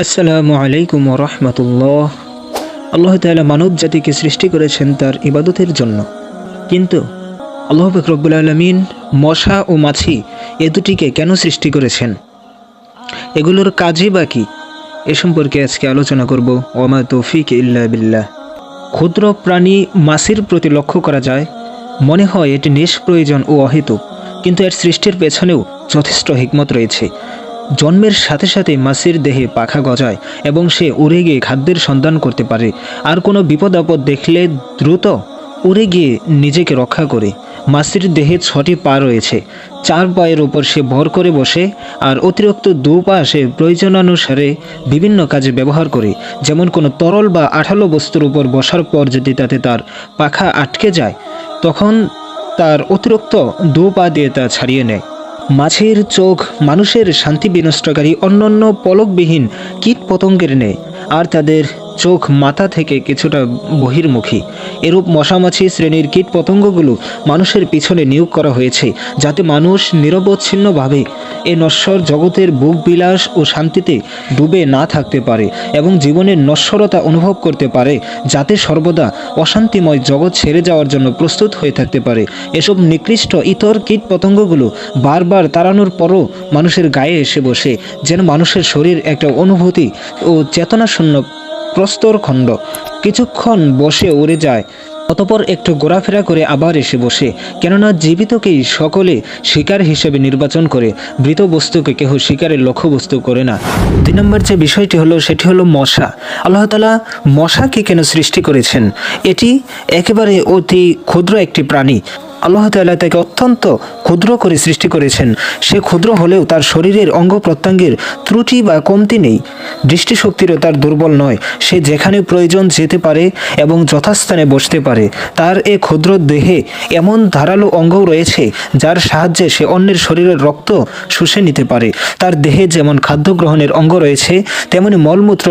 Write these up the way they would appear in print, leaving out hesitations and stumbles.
আসসালামু আলাইকুম ওয়া রাহমাতুল্লাহ। আল্লাহ তাআলা মানব জাতিকে সৃষ্টি করেছেন তার ইবাদতের জন্য, কিন্তু আল্লাহ পাক রব্বুল আলামিন মশা ও মাছি এ দুটিকে কেন সৃষ্টি করেছেন, এগুলোর কাজই বা কি, এ সম্পর্কে আজকে আলোচনা করব। ওমা তৌফিক ইল্লা বিল্লাহ। ক্ষুদ্র প্রাণী মাছির প্রতি লক্ষ্য করা যায়, মনে হয় এটি নিষ্প্রয়োজন ও অহেতুক, কিন্তু এর সৃষ্টির পেছনেও যথেষ্ট হিকমত রয়েছে। জন্মের সাথে সাথে মাছির দেহে পাখা গজায় এবং সে উড়ে গিয়ে খাদ্যের সন্ধান করতে পারে, আর কোনো বিপদ আপদ দেখলে দ্রুত উড়ে গিয়ে নিজেকে রক্ষা করে। মাছির দেহে 6টি পা রয়েছে, 4 পায়ের ওপর সে ভর করে বসে, আর অতিরিক্ত 2 পা সে প্রয়োজনানুসারে বিভিন্ন কাজে ব্যবহার করে। যেমন কোনো তরল বা আঠালো বস্তুর উপর বসার পর যদি তাতে তার পাখা আটকে যায়, তখন তার অতিরিক্ত 2 পা দিয়ে তা ছাড়িয়ে নেয়। মাছের চোখ মানুষের শান্তি বিনষ্টকারী অন্যান্য পলকবিহীন কীট পতঙ্গের নেয়, আর তাদের চোখ মাথা থেকে কিছুটা বহির্মুখী। এরূপ মশামাছি শ্রেণীর কীট পতঙ্গগুলো মানুষের পিছনে নিয়োগ করা হয়েছে, যাতে মানুষ নিরবচ্ছিন্নভাবে এ নশ্বর জগতের বুক বিলাস ও শান্তিতে ডুবে না থাকতে পারে এবং জীবনের নশ্বরতা অনুভব করতে পারে, যাতে সর্বদা অশান্তিময় জগৎ ছেড়ে যাওয়ার জন্য প্রস্তুত হয়ে থাকতে পারে। এসব নিকৃষ্ট ইতর কীট পতঙ্গগুলো বারবার তাড়ানোর পরও মানুষের গায়ে এসে বসে, যেন মানুষের শরীর একটা অনুভূতি ও চেতনাশূন্য প্রস্তরখণ্ড। কিছুক্ষণ বসে উড়ে যায়, অতপর একটু ঘোরাফেরা করে আবার এসে বসে, কেননা জীবিতকেই সকলে শিকার হিসেবে নির্বাচন করে, মৃত বস্তুকে কেহ শিকারের লক্ষ্যবস্তু করে না। 2 নম্বর যে বিষয়টি হলো সেটি হলো মশা। আল্লাহ তাআলা মশাকে কেন সৃষ্টি করেছেন? এটি একেবারে অতি ক্ষুদ্র একটি প্রাণী। আল্লাহ তাআলা তাকে অত্যন্ত ক্ষুদ্র করে সৃষ্টি করেছেন। সে ক্ষুদ্র হলেও তার শরীরের অঙ্গ প্রত্যঙ্গের ত্রুটি বা কমতি নেই, দৃষ্টিশক্তিরও তার দুর্বল নয়। সে যেখানে প্রয়োজন যেতে পারে এবং যথাস্থানে বসতে পারে। তার এ ক্ষুদ্র দেহে এমন ধারালো অঙ্গও রয়েছে যার সাহায্যে সে অন্যের শরীরের রক্ত শুষে নিতে পারে। তার দেহে যেমন খাদ্য গ্রহণের অঙ্গ রয়েছে, তেমনি মলমূত্র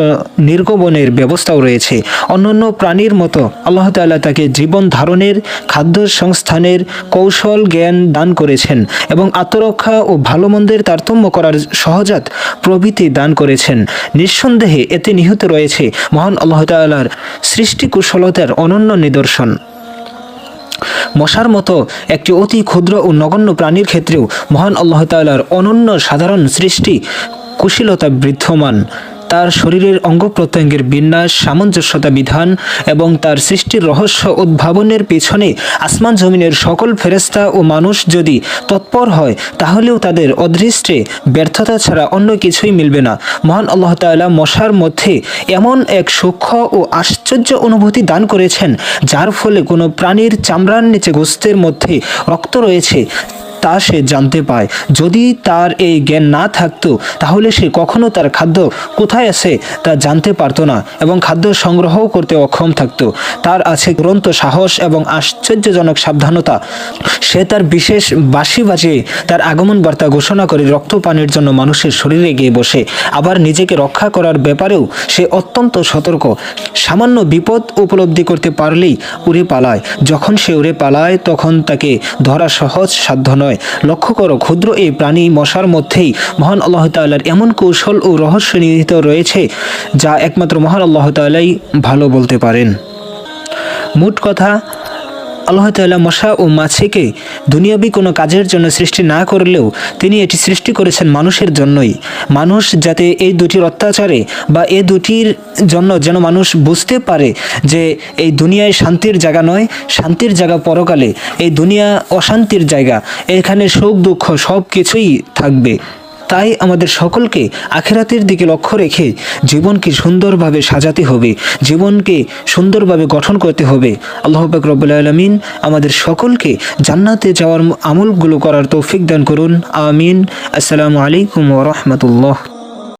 নির্গমনের ব্যবস্থাও রয়েছে। অন্যান্য প্রাণীর মতো আল্লাহ তাআলা তাকে জীবন ধারণের, খাদ্য সংস্থানের কৌশল জ্ঞান দান করেছেন এবং আত্মরক্ষা ও ভালো মন্দের তারতম্য করার সহজাত প্রভৃতি দান করেছেন। নিঃসন্দেহে এতে নিহিত রয়েছে মহান আল্লাহ তাআলার সৃষ্টি কুশলতার অনন্য নিদর্শন। মশার মতো একটি অতি ক্ষুদ্র ও নগণ্য প্রাণীর ক্ষেত্রেও মহান আল্লাহ তাআলার অনন্য সাধারণ সৃষ্টি কুশলতা বিদ্যমান। তার শরীরের অঙ্গ প্রত্যঙ্গের বিন্যাস, সামঞ্জস্যতা বিধান এবং তার সৃষ্টির রহস্য উদ্ভাবনের পিছনে আসমান জমিনের সকল ফেরেশতা ও মানুষ যদি তৎপর হয়, তাহলেও তাদের অদৃষ্টে ব্যর্থতা ছাড়া অন্য কিছুই মিলবে না। মহান আল্লাহ তাআলা মশার মধ্যে এমন এক সূক্ষ্ম ও আশ্চর্য অনুভূতি দান করেছেন, যার ফলে কোনো প্রাণীর চামড়ার নিচে গোস্তের মধ্যে রক্ত রয়েছে তা সে জানতে পায়। যদি তার এই জ্ঞান না থাকতো, তাহলে সে কখনো তার খাদ্য কোথায় আছে তা জানতে পারতো না এবং খাদ্য সংগ্রহও করতে অক্ষম থাকতো। তার আছে দুরন্ত সাহস এবং আশ্চর্যজনক সাবধানতা। সে তার বিশেষ বাঁশি বাজিয়ে তার আগমন বার্তা ঘোষণা করে রক্তপানের জন্য মানুষের শরীরে গিয়ে বসে। আবার নিজেকে রক্ষা করার ব্যাপারেও সে অত্যন্ত সতর্ক। সামান্য বিপদ উপলব্ধি করতে পারলেই উড়ে পালায়। যখন সে উড়ে পালায়, তখন তাকে ধরা সহজ সাধ্য নয়। লক্ষ্য করো, ক্ষুদ্র এই প্রাণী মশার মধ্যেই মহান আল্লাহ তাআলার এমন কৌশল ও রহস্য নিহিত রয়েছে, যা একমাত্র মহান আল্লাহ তাআলাই ভালো বলতে পারেন। মোট কথা, আল্লাহ তাআলা মশা ও মাছিকে দুনিয়াবি কোনো কাজের জন্য সৃষ্টি না করলেও তিনি এটি সৃষ্টি করেছেন মানুষের জন্যই। মানুষ যাতে এই দুটির অত্যাচারে বা এই দুটির জন্য যেন মানুষ বুঝতে পারে যে এই দুনিয়ায় শান্তির জায়গা নয়, শান্তির জায়গা পরকালে। এই দুনিয়া অশান্তির জায়গা, এখানে সুখ দুঃখ সব কিছুই থাকবে। তাই আমাদের সকলকে আখিরাতের দিকে লক্ষ্য রেখে জীবনকে সুন্দরভাবে সাজাতে হবে, জীবনকে সুন্দরভাবে গঠন করতে হবে। আল্লাহ পাক রব্বুল আলামিন আমাদের সকলকে জান্নাতে যাওয়ার আমলগুলো করার তৌফিক দান করুন। আমিন। আসসালামু আলাইকুম ওয়া রাহমাতুল্লাহ।